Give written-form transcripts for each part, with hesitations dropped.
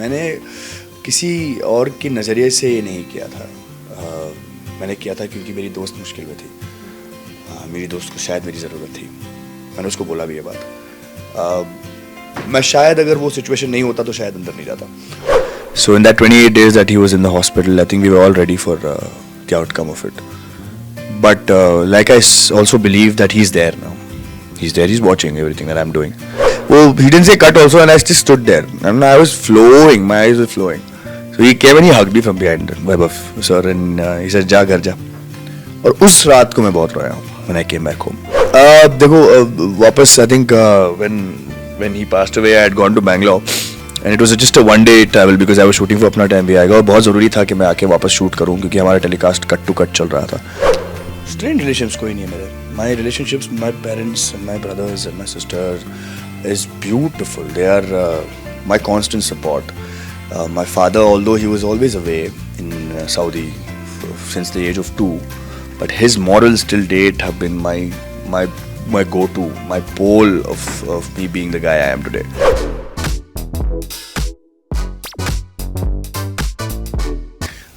मैंने किसी और के नज़रिए से ये नहीं किया था। मैंने किया था क्योंकि मेरी दोस्त मुश्किल में थी। मेरी दोस्त को शायद मेरी ज़रूरत थी। मैंने उसको बोला भी ये बात। मैं शायद अगर वो सिचुएशन नहीं होता तो शायद अंदर नहीं जाता। So in that 28 days that he was in the hospital, I think we were all ready for the outcome of it. But like I also believe that he's there now. He's there. He's watching everything that I'm doing. Well, he didn't say cut also, and I just stood there, and I was flowing. My eyes were flowing. So he came and he hugged me from behind, Vaibhav sir, and he said, "जा घर जा." और उस रात को मैं बहुत रोया हूँ. When I came back home. देखो वापस I think when he passed away, I had gone to Bangalore. And it was just a one-day travel because I was shooting for अपना टाइम भी आएगा और बहुत ज़रूरी था कि मैं आके वापस शूट करूँ क्योंकि हमारा टेलीकास्ट कट टू कट चल रहा था. Strained relationships कोई नहीं है मेरे. My relationships with my parents and my brothers and my sisters is beautiful. They are my constant support. My father, although he was always away in Saudi since the age of 2, but his morals till date have been my go-to, my pole of me being the guy I am today.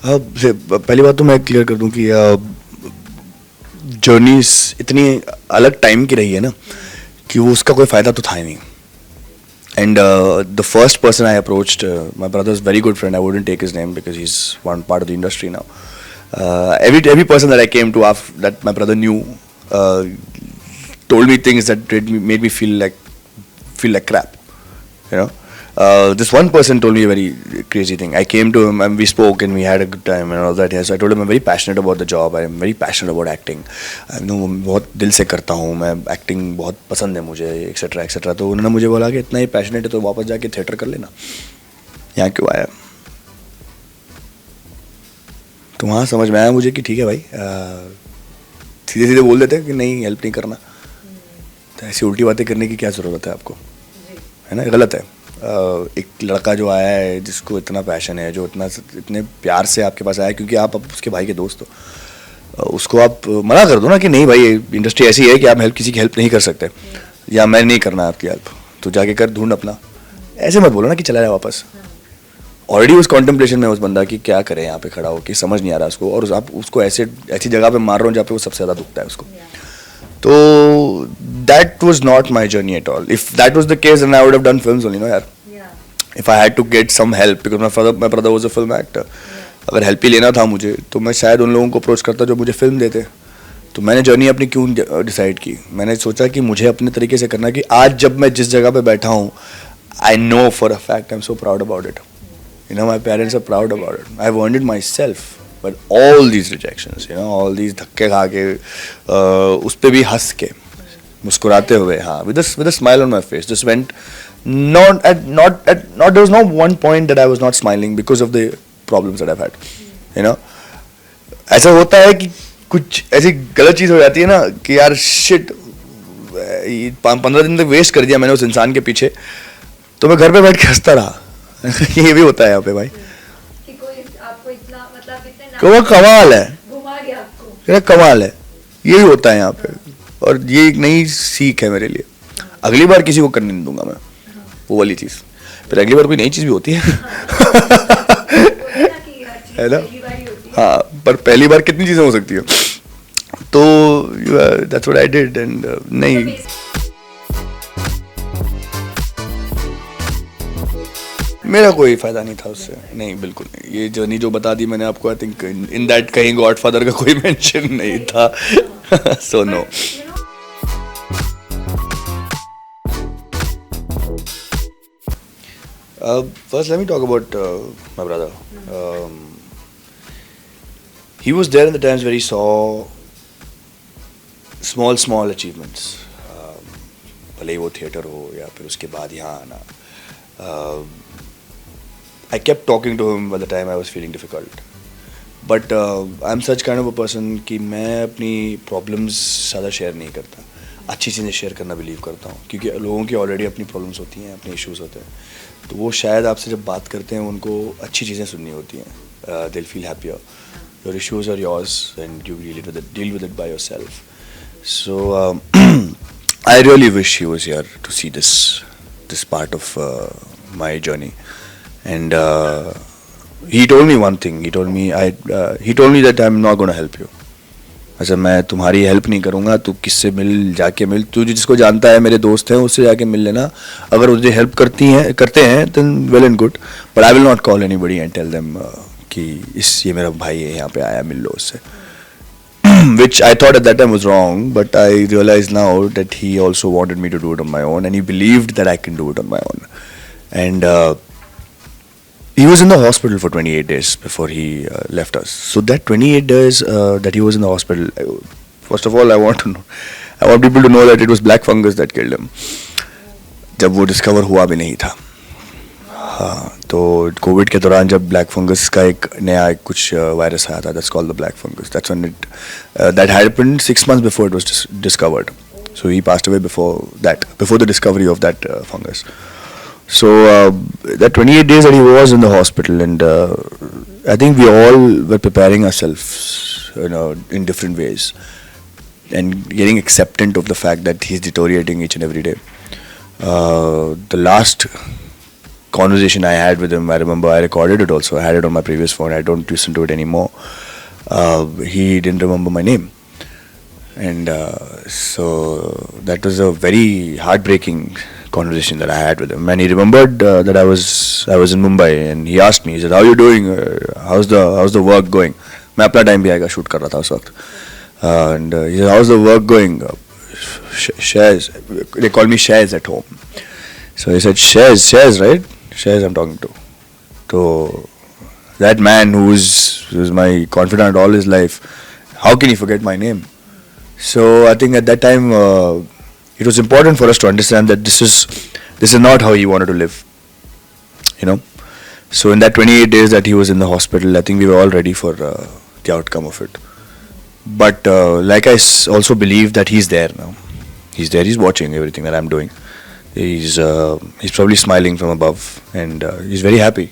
पहली बात तो मैं clear कर दूं कि journeys इतनी अलग time की रही है ना कि वो उसका कोई फ़ायदा तो था ही नहीं. And the first person I approached, my brother is very good friend. I wouldn't take his name because he is one part of the industry now. Every person that I came to after that my brother knew told me things that made me feel like crap, you know. This one person told me a very crazy thing. I came to him and we spoke and we had a good time and all that. So I told him I'm very passionate about the job. I am very passionate about acting. I know बहुत दिल से करता हूँ मैं. Acting बहुत पसंद है मुझे, etc etc. तो उन्होंने मुझे बोला कि इतना ही passionate है तो वापस जाके थिएटर कर लेना. यहाँ क्यों आया? तो वहाँ समझ में आया मुझे कि ठीक है भाई, सीधे सीधे बोल देते कि नहीं हेल्प नहीं करना. तो ऐसी उल्टी बातें करने की क्या ज़रूरत है आपको, है ना? गलत है. एक लड़का जो आया है जिसको इतना पैशन है, जो इतने प्यार से आपके पास आया क्योंकि आप उसके भाई के दोस्त हो, उसको आप मना कर दो ना कि नहीं भाई इंडस्ट्री ऐसी है कि आप किसी की हेल्प नहीं कर सकते या मैं नहीं करना आपकी हेल्प, तो जाके कर ढूंढ अपना. ऐसे मत बोलो ना कि चला जाए वापस. ऑलरेडी उस कॉन्टेम्पलेशन में उस बंदा कि क्या करे यहाँ पे खड़ा हो कि समझ नहीं आ रहा उसको, और आप उसको ऐसी जगह पे मार रहे हो जहाँ पे वो सबसे ज़्यादा दुखता है उसको. तो that was not my journey at all. If that was the case, then I would have done films only, no yaar. If I had to get some help because my brother was a film actor. अगर help ही लेना था मुझे तो मैं शायद उन लोगों को अप्रोच करता जो मुझे फिल्म देते. तो मैंने जर्नी अपनी क्यों डिसाइड की? मैंने सोचा कि मुझे अपने तरीके से करना कि आज जब मैं जिस जगह पे बैठा हूँ, I know for a fact I am so proud about it. You know, my parents are proud about it. I've earned it myself. But all these rejections, you know, all these धक्के खा के, उस पे भी हंस के, मुस्कुराते हुए, हाँ, with a smile on my face, just went. There was no one point that I was not smiling because of the problems that I've had. You know, ऐसा होता है कि कुछ ऐसी गलत चीज़ हो जाती है ना कि यार shit, 15 दिन तक वेस्ट कर दिया मैंने उस इंसान के पीछे, तो मैं घर पे बैठ के हंसता रहा. ये भी होता है यहाँ पे भाई. कि कोई आपको इतना मतलब कि वो कमाल है, घुमा गया आपको. ये कमाल है. यही होता है यहाँ पे, और ये एक नई सीख है मेरे लिए. अगली बार किसी को करने नहीं दूंगा मैं वो वाली चीज़. फिर अगली बार कोई नई चीज़ भी होती है है ना? हाँ, पर पहली बार कितनी चीज़ें हो सकती है. तो that's what I did and नहीं. मेरा कोई फ़ायदा नहीं था उससे, नहीं, बिल्कुल नहीं. ये जर्नी जो बता दी मैंने आपको, आई थिंक इन दैट कहीं गॉडफादर का कोई मेंशन नहीं था. So no. First let me talk about my brother. He was there in the times where he saw small achievements. भले ही वो थिएटर हो या फिर उसके बाद यहाँ आना. I kept talking to him by the time I was feeling difficult. But I'm such kind of a person कि मैं अपनी problems ज़्यादा share नहीं करता. अच्छी चीज़ें share करना believe करता हूँ क्योंकि लोगों की already अपनी problems होती हैं, अपने issues होते हैं. तो वो शायद आपसे जब बात करते हैं उनको अच्छी चीज़ें सुननी होती हैं. They'll feel happier. Your issues are yours and you deal with it by yourself. So I really wish he was here to see this part of my journey. and he told me one thing. He told me that I'm not going to help you. अच्छा मैं तुम्हारी help नहीं करूँगा, तू किससे मिल, जाके मिल, तू जिसको जानता है, मेरे दोस्त हैं, उससे जाके मिल लेना. अगर मुझे हेल्प करते हैं then well and good, but I will not call anybody and tell them कि ये मेरा भाई है, यहाँ पे आया, मिल लो उससे. Which I thought at that time was wrong, but I realize now that he also wanted me to do it on my own, and he believed that I can do it on my own. And he was in the hospital for 28 days before he left us. So that 28 days that he was in the hospital, first of all, I want people to know that it was black fungus that killed him. जब वो discover हुआ भी नहीं था. हाँ, तो Covid के दौरान जब ब्लैक फंगस का एक नया कुछ वायरस आया था, that's called the black fungus. That's when that happened 6 months before it was discovered. So he passed away before the discovery of that fungus. So that 28 days that he was in the hospital, and I think we all were preparing ourselves, in different ways, and getting acceptant of the fact that he's deteriorating each and every day. The last conversation I had with him, I remember I recorded it also. I had it on my previous phone. I don't listen to it anymore. He didn't remember my name, and so that was a very heartbreaking conversation that I had with him. And he remembered that I was in Mumbai, and he asked me, he said, "How are you doing? How's the work going?" मैं अपना time भी आएगा shoot कर रहा था उस वक्त. And he said, "How's the work going?" Shares. They call me Shares at home. So he said, Shares, right? Shares I'm talking to. So that man who was my confidant all his life, how can he forget my name? So I think at that time it was important for us to understand that this is not how he wanted to live. So in that 28 days that he was in the hospital, I think we were all ready for the outcome of it. But like I also believe that he's there now. He's there. He's watching everything that I'm doing. He's probably smiling from above, and he's very happy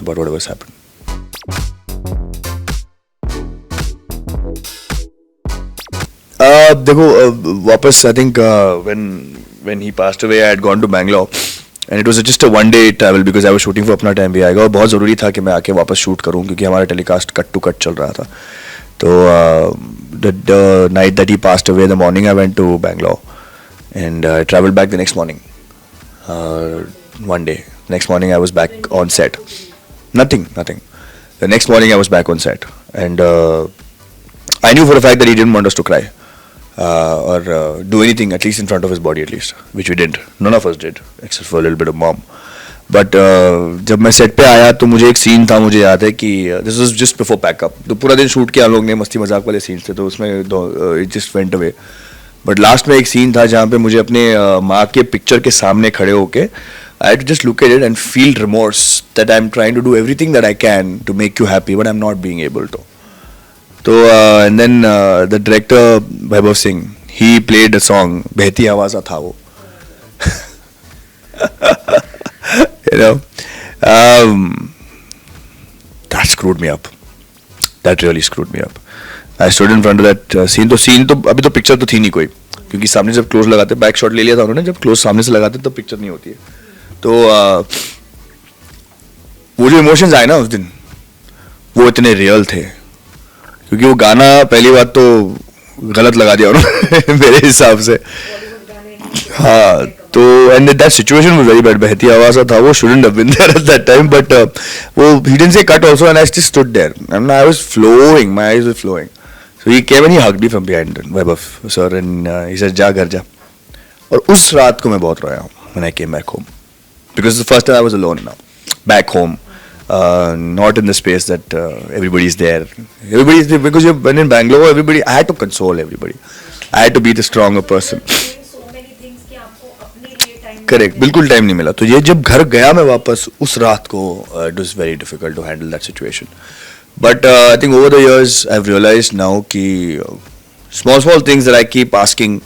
about whatever's happened. देखो वापस I think when he passed away, I had gone to Bangalore, and it was just a one-day travel because I was shooting for अपना time भी आएगा, और बहुत ज़रूरी था कि मैं आके वापस शूट करूँ क्योंकि हमारा टेलीकास्ट कट टू कट चल रहा था. तो the night that he passed away, the morning I went to Bangalore, and I traveled back the next morning. One day. Next morning I was back on set. Nothing. The next morning I was back on set, and I knew for a fact that he didn't want us to cry or do anything, at least in front of his body, at least, which we didn't. None of us did, except for a little bit of mom. But जब मैं set पे आया तो मुझे एक scene था, मुझे याद है कि this was just before pack up. तो पूरा दिन शूट किया हम लोग ने, मस्ती मजाक वाले सीन्स थे, तो उसमें it just went away. But last में एक सीन था जहाँ पे मुझे अपने माँ के पिक्चर के सामने खड़े होके I had to just look at it and feel remorse that I am trying to do everything that I can to make you happy, but I am not being able to. तो and then the director Vaibhav Singh, he played a song, बहती हवा सा था वो. That screwed me up. That really screwed me up. I stood in front of that scene. तो scene तो अभी तो पिक्चर तो थी नहीं कोई, क्योंकि सामने जब क्लोज लगाते, बैक शॉट ले लिया था उन्होंने, जब क्लोज सामने से लगाते तो पिक्चर नहीं होती है. तो वो जो इमोशंस आए ना उस दिन, वो इतने रियल थे, क्योंकि वो गाना पहली बात तो गलत लगा दिया उन्होंने मेरे हिसाब से. हाँ, तो and that situation was very bad. बहती आवाज़ था, वो shouldn't have been there at that time, but वो he didn't say cut also, and I just stood there and I was flowing, my eyes were flowing. So he came and he hugged me from behind, Vaibhav sir, and he said जा घर जा. और उस रात को मैं बहुत रोया हूँ when I came back home, because the first time I was alone now, back home, not in the space that everybody's there. Everybody's there because when in Bangalore, everybody, I had to console everybody. I had to be the stronger person. Correct, बिल्कुल time नहीं मिला. तो ये जब घर गया मैं वापस उस रात को, it was very difficult to handle that situation. But I think over the years I have realised now कि small things that I keep asking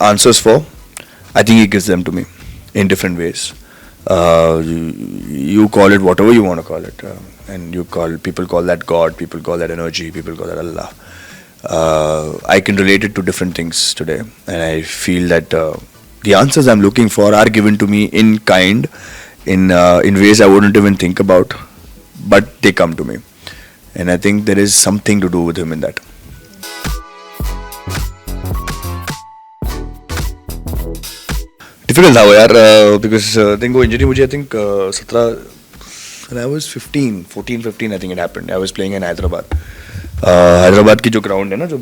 answers for, I think he gives them to me in different ways. You call it whatever you want to call it, and people call that God, people call that energy, people call that Allah. I can relate it to different things today, and I feel that the answers I'm looking for are given to me in kind, in ways I wouldn't even think about, but they come to me, and I think there is something to do with him in that. Difficult था वो यार, because I think वो injury मुझे I think 17 when I was 14-15 I think it happened. I was playing in Hyderabad. Hyderabad की जो ground है ना, जो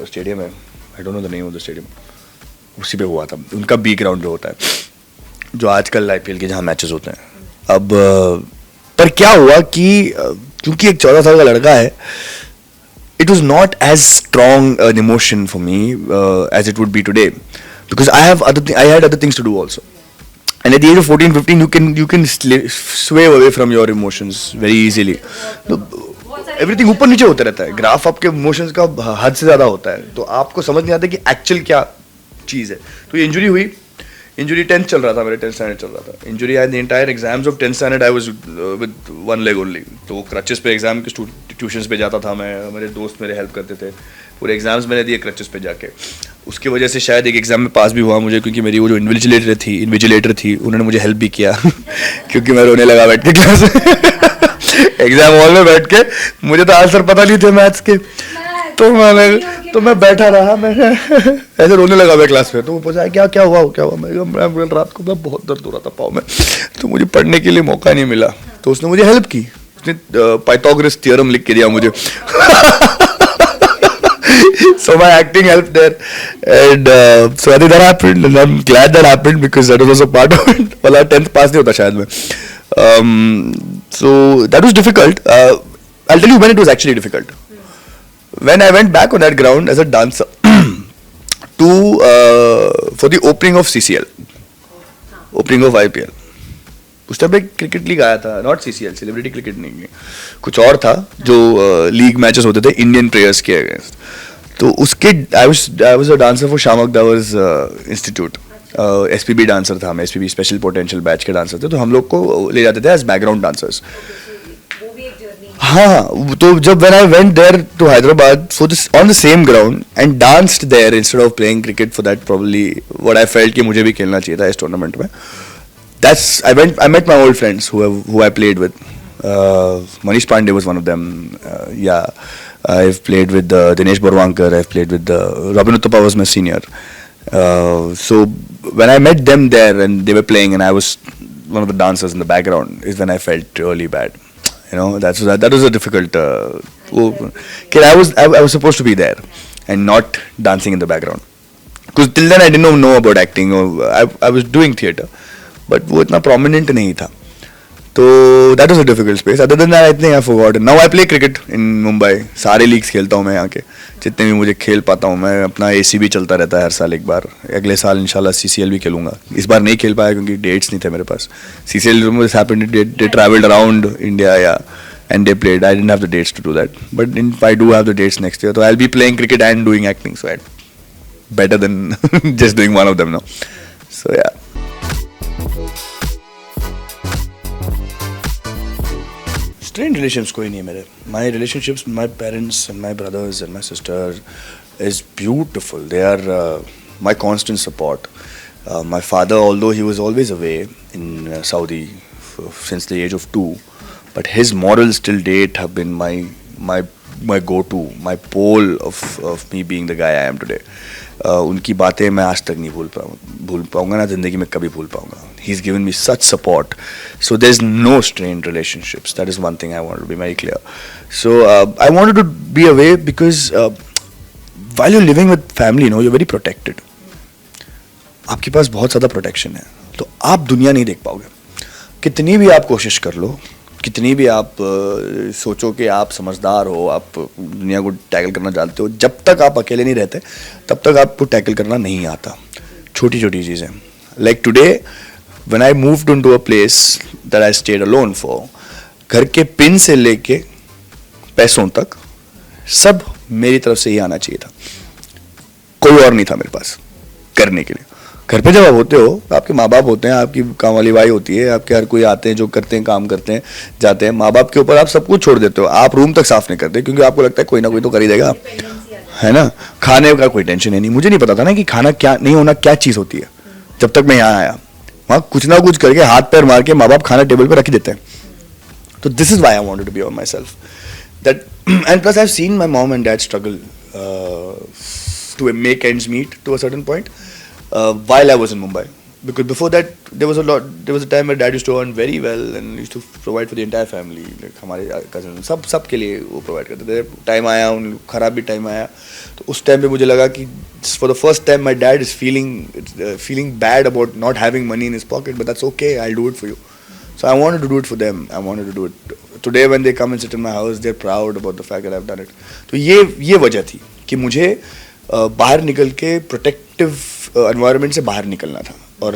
स्टेडियम है, I don't know the name of the stadium, उसी पे हुआ था. उनका बी ग्राउंड जो होता है, जो आजकल IPL के जहाँ मैचेस होते हैं. अब पर क्या हुआ कि क्योंकि एक 14 साल का लड़का है, it was not as strong an emotion for me as it would be today, because I had other things to do also. And at the age of 14-15 you can sway away from your emotions very easily. Everything ऊपर नीचे होता रहता है, graph आपके emotions का हद से ज़्यादा होता है, तो आपको समझ नहीं आता कि एक्चुअल क्या चीज़ है. तो ये इंजरी हुई, इंजरी 10th चल रहा था, मेरे 10th स्टैंडर्ड चल रहा था. Injury I the entire exams of 10th standard I was with one leg only. तो वो क्रचेस पे एग्जाम के ट्यूशन्स पे जाता था मैं, मेरे दोस्त मेरे हेल्प करते थे. पूरे एग्जाम्स मैंने दिए क्रचेस पे जाके. उसकी वजह से शायद एक एग्जाम में पास भी हुआ मुझे, क्योंकि मेरी वो जो इन्विजिलेटर थी उन्होंने मुझे हेल्प भी किया क्योंकि मैं रोने लगा बैठ के क्लास में एग्जाम हॉल में बैठ के. मुझे तो आंसर पता नहीं थे मैथ्स के, तो मैं बैठा रहा, मैं ऐसे रोने लगा मैं क्लास में. तो वो पूछा क्या हुआ. मैं रात को मैं बहुत दर्द हो रहा था पाँव में, तो मुझे पढ़ने के लिए मौका नहीं मिला. तो उसने मुझे हेल्प की, उसने पाइथागोरस थ्योरम लिख के दिया मुझे. So my acting helped there, and so I think that happened, and I'm glad that happened because that was also part of it. वाला 10th पास नहीं होता शायद मैं. So that was difficult. I'll tell you when it was actually difficult. When I went back on that ground as a dancer to for the opening of CCL, opening of IPL. उस time पे cricket league आया था, not CCL, celebrity cricket नहीं, कुछ और था जो league matches होते थे इंडियन प्लेयर्स के अगेंस्ट. तो उसके I was a dancer for Shiamak Davar's institute. SPB dancer था मैं, SPB स्पेशल पोटेंशियल बैच के डांसर थे. तो हम लोग को ले जाते थे एज बैकग्राउंड डांसर्स. हाँ, तो जब when I went there to Hyderabad for this on the same ground and danced there instead of playing cricket for that, probably what I felt कि मुझे भी खेलना चाहिए था इस टूर्नामेंट में. I met my old friends who I played with. Manish Pandey was one of them. I've played with Dinesh Borwankar. I've played with Robin Uthappa was my senior. So when I met them there and they were playing and I was one of the dancers in the background, is when I felt really bad. You know, that was a difficult. I was supposed to be there and not dancing in the background, because till then I didn't know about acting. I was doing theatre, but वो इतना prominent नहीं था. तो that was a difficult space. Other than that, I think I've forgotten. Now I play cricket in Mumbai. सारे leagues खेलता हूँ मैं यहाँ के, जितने भी मुझे खेल पाता हूँ मैं. अपना AC भी चलता रहता है हर साल एक बार. अगले साल इंशाल्लाह CCL भी खेलूँगा. इस बार नहीं खेल पाया क्योंकि डेट्स नहीं थे मेरे पास. CCL happened, they traveled around India, and they played. I didn't have the dates to do that. But if I do have the dates next year, so I'll be playing cricket and doing acting. So better than just doing one of them now. So yeah. Strained relationships कोई नहीं है मेरे. My relationships with my parents and my brothers and my sister is beautiful. They are my constant support. My father, although he was always away in Saudi since the age of 2, but his morals till date have been my go-to, my pole of me being the guy I am today. उनकी बातें मैं आज तक नहीं भूल पाऊँगा ना, ज़िंदगी में कभी भूल पाऊँगा. He's given me such support. So there's no strained relationships. That is one thing I wanted to be very clear. So I wanted to be away because while you're living with family, you're very protected. आपके पास बहुत ज़्यादा protection है, तो आप दुनिया नहीं देख पाओगे. कितनी भी आप कोशिश कर लो, कितनी भी आप सोचो कि आप समझदार हो, आप दुनिया को टैकल करना जानते हो, जब तक आप अकेले नहीं रहते तब तक आपको टैकल करना नहीं आता. छोटी छोटी चीज़ें. Like today, when I moved into a place that I stayed alone for, घर के पिन से लेके पैसों तक सब मेरी तरफ से ही आना चाहिए था. कोई और नहीं था मेरे पास करने के लिए. घर पे जब आप होते हो, आपके माँ बाप होते हैं, आपकी काम वाली बाई होती है, आपके हर कोई आते हैं जो करते हैं, काम करते हैं, जाते हैं. माँ बाप के ऊपर आप सब कुछ छोड़ देते हो. आप रूम तक साफ नहीं करते क्योंकि आपको लगता है कोई ना कोई तो कर ही देगा, है ना. खाने का कोई टेंशन है नहीं. मुझे नहीं पता था ना कि खाना क्या नहीं होना क्या चीज़ होती है जब तक मैं यहाँ आया. वहाँ कुछ ना कुछ करके हाथ पैर मार के माँ बाप खाना टेबल पे रख ही देते हैं. So this is why I wanted to be on myself. That and plus I've seen my mom and dad struggle to make ends meet to a certain point while I was in Mumbai. Because before that there was a time where dad used to earn very well and used to provide for the entire family. Like हमारे cousins सब के लिए वो provide करते थे. Time आया उन खराब भी time आया तो उस time पे मुझे लगा कि for the first time my dad is feeling bad about not having money in his pocket, but that's okay. I'll do it for you. So I wanted to do it for them. I wanted to do it. Today when they come and sit in my house, they're proud about the fact that I've done it. तो ये वजह थी कि मुझे बाहर निकल के protective environment से बाहर निकलना था और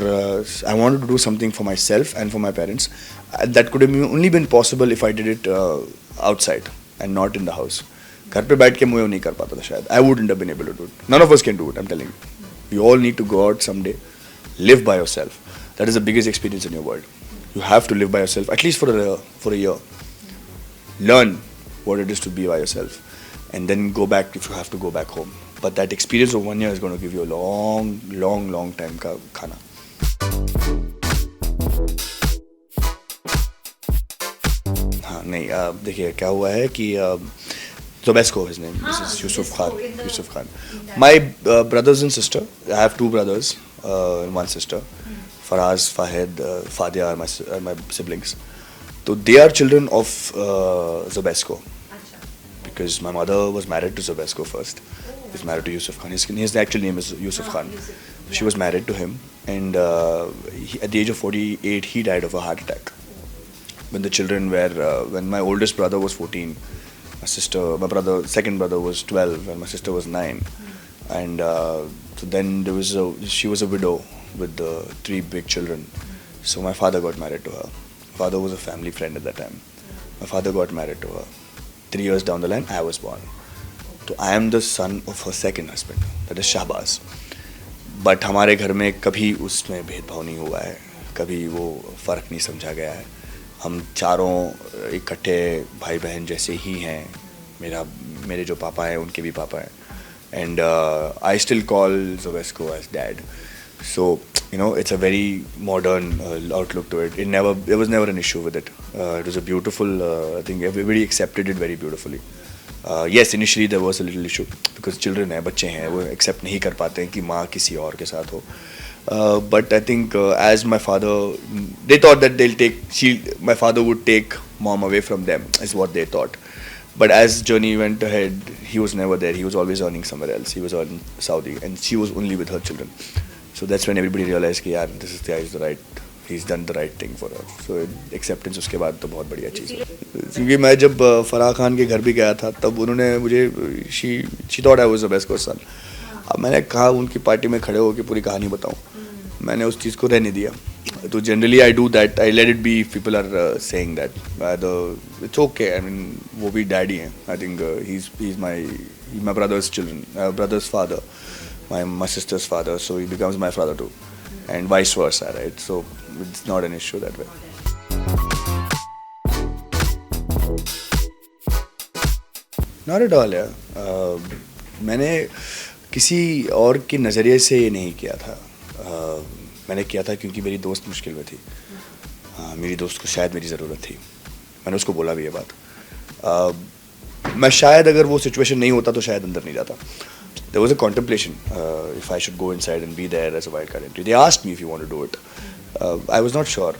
I wanted to do something for myself and for my parents. That could have only been possible if I did it outside and not in the house. घर पे बैठ के मैं वो नहीं कर पाता था शायद. I wouldn't have been able to do it. None of us can do it. I'm telling you. You all need to go out someday, live by yourself. That is the biggest experience in your world. You have to live by yourself, at least for a year. Learn what it is to be by yourself, and then go back if you have to go back home. But that experience of 1 year is going to give you a long time का खाना. हाँ नहीं देखिए क्या हुआ है कि Zobesco, his name. This is Yusuf Khan. My brothers and sister. I have 2 brothers and 1 sister. Faraz, Fahed, Fadia are my siblings. So they are children of Zobesco. Because my mother was married to Zobesco first. He's married to Yusuf Khan. His actual name is Yusuf Khan. She was married to him, and at the age of 48, he died of a heart attack. When the children were, when my oldest brother was 14, second brother was 12, and my sister was 9, and so then she was a widow with 3 big children. So my father got married to her. Father was a family friend at that time. My father got married to her. 3 years down the line, I was born. So I am the son of her second husband, that is Shahbaz. But हमारे घर में कभी उसमें भेदभाव नहीं हुआ है, कभी वो फ़र्क नहीं समझा गया है. हम चारों इकट्ठे भाई बहन जैसे ही हैं. मेरे जो पापा हैं उनके भी पापा हैं. And I still call Zobesco as dad. So, you know, it's a very modern outlook to it. There was never an issue with it. It was a beautiful, I think everybody accepted it very beautifully. Yes, initially there was a little issue because children हैं, बच्चे हैं, वो accept नहीं कर पाते हैं कि माँ किसी और के साथ हो. But I think as my father, they thought that my father would take mom away from them, is what they thought. But as journey went ahead, he was never there. He was always earning somewhere else. He was earning Saudi, and she was only with her children. So that's when everybody realized कि यार he's done the right thing for her. So acceptance उसके बाद तो बहुत बढ़िया चीज़ है. क्योंकि मैं जब फराह खान के घर भी गया था तब उन्होंने मुझे she thought I was the best son. अब मैंने कहा उनकी पार्टी में खड़े होकर पूरी कहानी बताऊं, मैंने उस चीज़ को रहने दिया. तो generally I do that. I let it be if people are saying that. It's okay. I mean वो भी daddy हैं. I think he's my brother's brother's father. My sister's father, so he becomes my father too, and vice versa, right? So it's not an issue that way. Not at all, yeah. मैंने किसी और के नज़रिए से ये नहीं किया था. मैंने किया था क्योंकि मेरी दोस्त मुश्किल में थी. मेरी दोस्त को शायद मेरी ज़रूरत थी. मैंने उसको बोला भी ये बात. मैं शायद अगर वो सिचुएशन नहीं होता तो शायद अंदर नहीं जाता. There was a contemplation if I should go inside and be there as a wildcard entry. They asked me if you want to do it. I was not sure,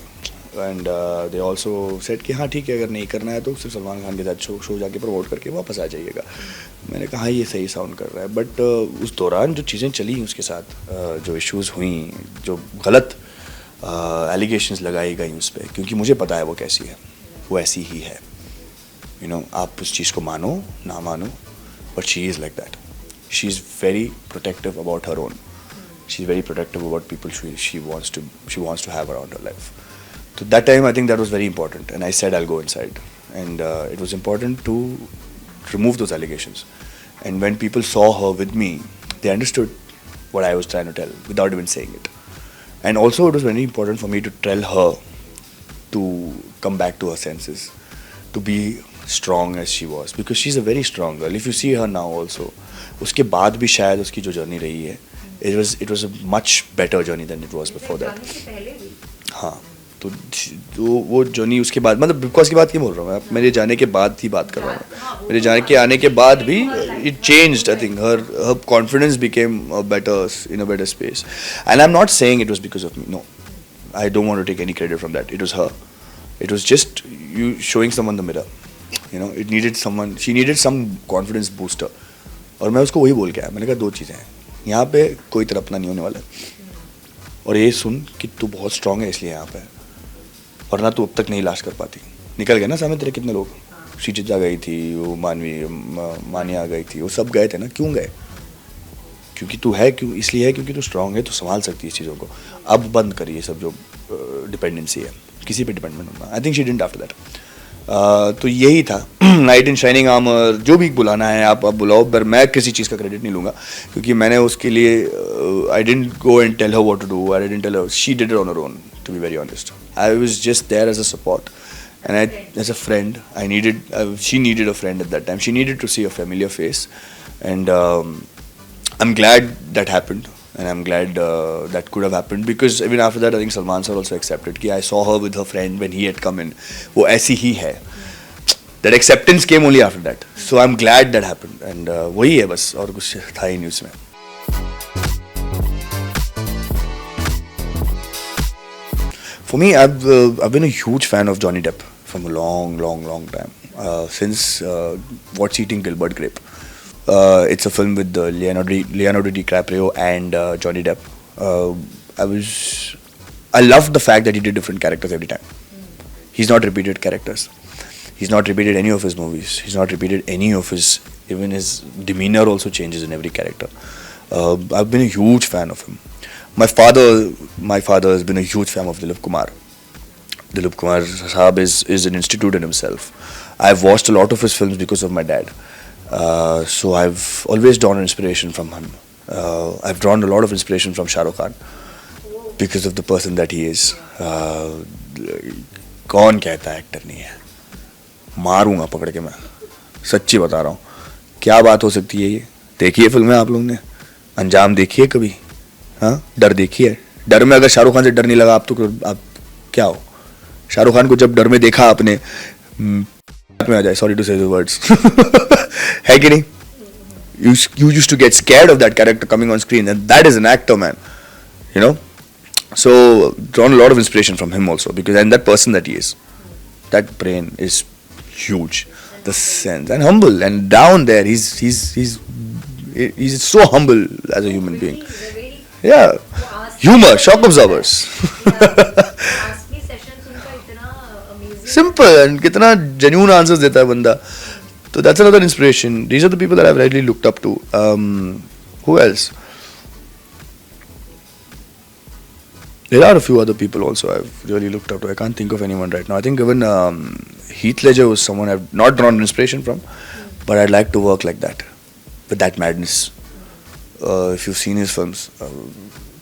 and they also said कि हाँ ठीक है, अगर नहीं करना है तो सिर्फ सलमान खान के साथ शो जाके प्रमोट करके वापस आ जाइएगा. मैंने कहा ये सही साउंड कर रहा है. बट उस दौरान जो चीज़ें चली उसके साथ, जो इश्यूज़ हुई, जो गलत एलिगेशंस लगाई गई उस पर, क्योंकि मुझे पता है वो कैसी है, वो ऐसी ही है. You know, आप उस चीज़ को मानो ना मानो, but she is like that. She's very protective about her own. She's very protective about people she wants to have around her life. So that time I think that was very important, and I said I'll go inside, and it was important to remove those allegations. And when people saw her with me, they understood what I was trying to tell without even saying it. And also it was very important for me to tell her to come back to her senses, to be strong as she was, because she's a very strong girl. If you see her now also, उसके बाद भी शायद उसकी जो journey रही है, it was a much better journey than it was before that. हाँ, तो वो जर्नी उसके बाद, मतलब बिग बॉस की बात क्यों बोल रहा हूँ मैं, मेरे जाने के बाद की बात कर रहा हूँ. मेरे जाने के आने के बाद भी it changed. I think her confidence became in a better space. And I'm not saying it was because of me. No, I don't want to take any credit from that. It was her. It was just you showing someone the mirror. It needed someone. She needed some confidence booster. और मैं उसको वही बोल के आया. मैंने कहा 2 चीज़ें हैं यहाँ पे, कोई तरफना नहीं होने वाला, और ये सुन कि तू बहुत स्ट्रांग है इसलिए यहाँ पे, वरना तू अब तक नहीं लास्ट कर पाती. निकल गए ना सामने तेरे कितने लोग. श्रीचित्रा गई थी, वो मानिया गई थी, वो सब गए थे ना. क्यों गए? क्योंकि तू है, क्यों इसलिए है क्योंकि तू स्ट्रांग है, तू संभाल सकती है इस चीज़ों को. अब बंद करिए ये सब जो डिपेंडेंसी है, किसी पे डिपेंडेंट होना. I think she didn't after that. तो यही था. नाइट इन शाइनिंग आर्मर, जो भी बुलाना है आप बुलाओ, पर मैं किसी चीज़ का क्रेडिट नहीं लूँगा, क्योंकि मैंने उसके लिए I didn't go and tell her what to do. I didn't tell her, she did it on her own, to be very honest. I was just there as a support, and as a friend, she needed a friend at that time. She needed to see a familiar face, and I'm glad that happened, and I'm glad that could have happened, because even after that I think Salman sir also accepted कि I saw her with her friend when he had come in. वो ऐसी ही है. That acceptance came only after that. So I'm glad that happened, and वही है बस, और कुछ था ही नहीं उसमें. For me, I've been a huge fan of Johnny Depp from a long time. Since What's Eating Gilbert Grape. It's a film with Leonardo DiCaprio and Johnny Depp. I loved the fact that he did different characters every time. He's not repeated characters. He's not repeated any of his movies. He's not repeated any of even his demeanor also changes in every character. I've been a huge fan of him. My father has been a huge fan of Dilip Kumar. Dilip Kumar Sahab is an institute in himself. I've watched a lot of his films because of my dad. So I've always drawn inspiration from him. I've drawn a lot of inspiration from Shah Rukh Khan because of the person that he is. कौन कहता है actor नहीं है? मारूंगा पकड़ के मैं. सच्ची बता रहा हूँ. क्या बात हो सकती है ये? देखिए फिल्में आप लोगों ने, अंजाम देखिए कभी? हाँ, डर देखिए. डर में अगर शाहरुख खान से डर नहीं लगा आप क्या हो? शाहरुख खान को जब डर में देखा आपने, में आ जाए, सॉरी टू से द वर्ड्स, है कि नहीं? You used to get scared of that character coming on screen, and that is an actor, man. So drawn a lot of inspiration from him also, because and that person that he is, that brain is huge. The sense, and humble, and down there he's so humble as a human being. Yeah, humor, shock absorbers. Simple, and कितना genuine answers देता है बंदा. So that's another inspiration. These are the people that I've really looked up to. Who else? There are a few other people also I've really looked up to. I can't think of anyone right now. I think even Heath Ledger was someone I've not drawn inspiration from, but I'd like to work like that, with that madness. If you've seen his films,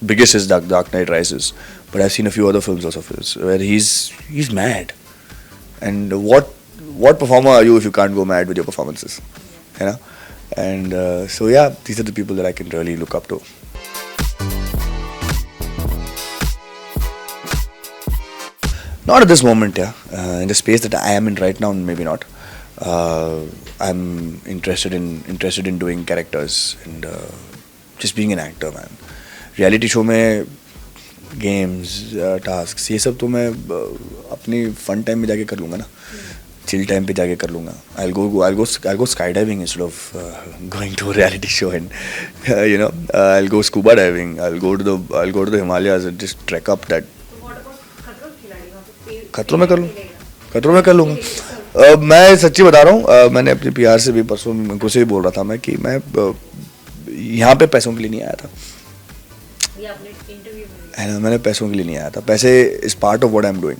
biggest is Dark Knight Rises, but I've seen a few other films also of his where he's mad. And what performer are you if you can't go mad with your performances? And so yeah, these are the people that I can really look up to. Not at this moment, yeah. In the space that I am in right now, maybe not. I'm interested in doing characters and just being an actor, man. Reality show में games, tasks, ये सब तो मैं अपनी fun time में जाके कर लूँगा ना. Chill time पे जाके कर लूँगा. I'll go skydiving instead of going to a reality show, and I'll go scuba diving. I'll go to the Himalayas and just trek up that. खतरों में कर लूँगा. मैं सच्ची बता रहा हूँ, मैंने अपने PR से भी परसों उनको से भी बोल रहा था मैं कि मैं यहाँ पे पैसों के लिए नहीं आया था. है ना, मैंने पैसों के लिए नहीं आया था. पैसे is part of what I am doing.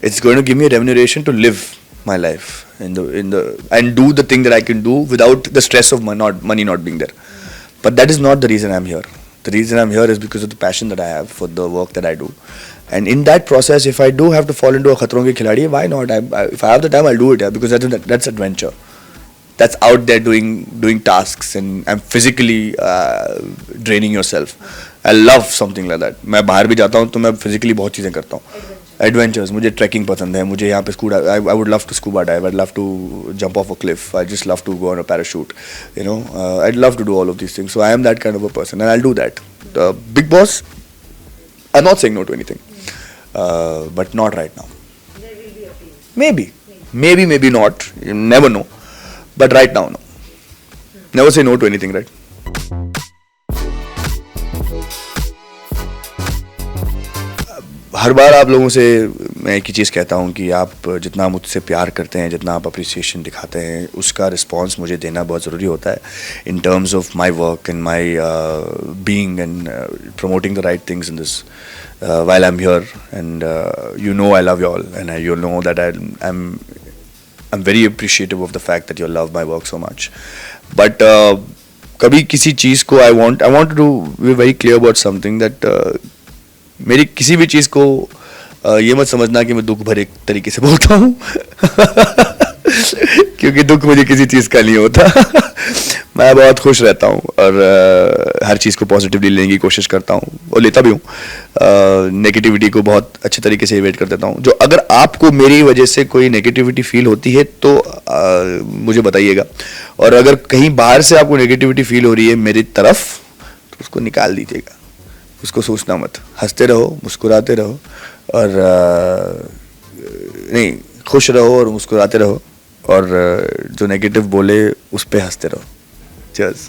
It's going to give me remuneration to live my life in the and do the thing that I can do without the stress of money not being there. But that is not the reason I'm here. The reason I'm here is because of the passion that I have for the work that I do. And in that process, if I do have to fall into a Khatron Ke Khiladi, why not? If I have the time, I'll do it. Yeah, because that's adventure. That's out there doing tasks, and I'm physically draining yourself. I love something like that. मैं बाहर भी जाता हूँ तो मैं physically बहुत चीज़ें करता हूँ. एडवेंचर्स, मुझे ट्रैकिंग पसंद है, मुझे यहाँ पे I would love to scuba dive, I love to jump off a cliff, I just love to go on a parachute, you know, I love to do all of these things. So I am that kind of a person and I do that. Bigg Boss, I am not saying no to anything, but not right now. There will be appeals. Maybe not, you never know, but right now no. Never say no to anything, right? हर बार आप लोगों से मैं एक ही चीज़ कहता हूँ कि आप जितना मुझसे प्यार करते हैं, जितना आप अप्रिसिएशन दिखाते हैं, उसका रिस्पॉन्स मुझे देना बहुत ज़रूरी होता है in terms of my work and my being and promoting the right things in this while I'm here, and you know I love you all, and you know that I'm very appreciative of the fact that you love my work so much. But कभी किसी चीज़ को I want to be very clear about something that मेरी किसी भी चीज़ को ये मत समझना कि मैं दुख भरे तरीके से बोलता हूँ क्योंकि दुख मुझे किसी चीज़ का नहीं होता. मैं बहुत खुश रहता हूँ और हर चीज़ को पॉजिटिवली लेने की कोशिश करता हूँ और लेता भी हूँ. नेगेटिविटी को बहुत अच्छे तरीके से इवेट कर देता हूँ. जो अगर आपको मेरी वजह से कोई नेगेटिविटी फील होती है तो मुझे बताइएगा, और अगर कहीं बाहर से आपको नेगेटिविटी फील हो रही है मेरी तरफ तो उसको निकाल दीजिएगा. उसको सोचना मत, हंसते रहो, मुस्कुराते रहो, और नहीं, खुश रहो और मुस्कुराते रहो, और जो नेगेटिव बोले उस पे हंसते रहो. चीयर्स.